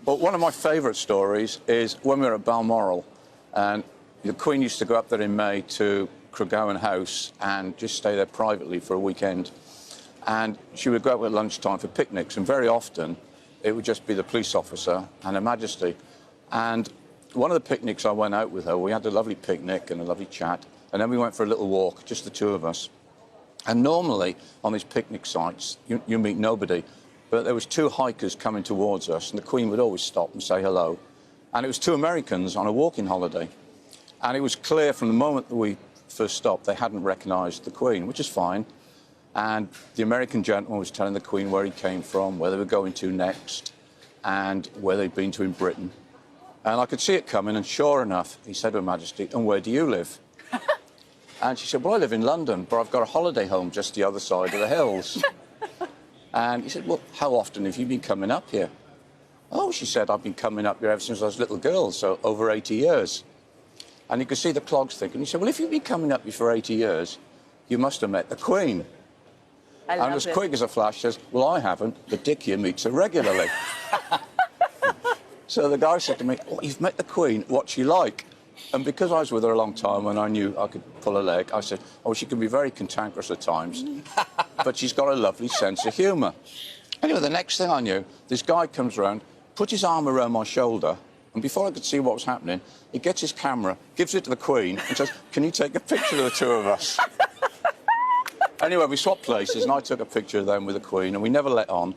But one of my favourite stories is when we were at Balmoral, and the Queen used to go up there in May to Cruzou-se House and just stay there privately for a weekend. And she would go out at lunchtime for picnics, and very often it would just be the police officer and Her Majesty. And one of the picnics I went out with her, we had a lovely picnic and a lovely chat, and then we went for a little walk, just the two of us. And normally on these picnic sites, you meet nobody, but there was two hikers coming towards us, and the Queen would always stop and say hello. And it was two Americans on a walking holiday. And it was clear from the moment that we first stopped, they hadn't recognised the Queen, which is fine. And the American gentleman was telling the Queen where he came from, where they were going to next, and where they'd been to in Britain. And I could see it coming, and sure enough, he said to Her Majesty, "And where do you live?" And she said, "Well, I live in London, but I've got a holiday home just the other side of the hills." And he said, "Well, how often have you been coming up here?" "Oh," she said, "I've been coming up here ever since I was a little girl, so over 80 years. And you could see the clogs thinking. He said, "Well, if you've been coming up here for 80 years, you must have met the Queen." And as quick as a flash says, "Well, I haven't, but Dick here meets her regularly." So the guy said to me, "Oh, you've met the Queen, what's she like?" And because I was with her a long time and I knew I could pull her leg, I said, "Oh, she can be very cantankerous at times, but she's got a lovely sense of humour." Anyway, the next thing I knew, this guy comes round, puts his arm around my shoulder, and before I could see what was happening, he gets his camera, gives it to the Queen, and says, "Can you take a picture of the two of us?" Anyway, we swapped places, and I took a picture of them with the Queen, and we never let on,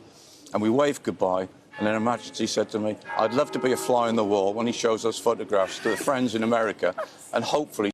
and we waved goodbye. And then Her Majesty said to me, "I'd love to be a fly on the wall when he shows those photographs to the friends in America, and hopefully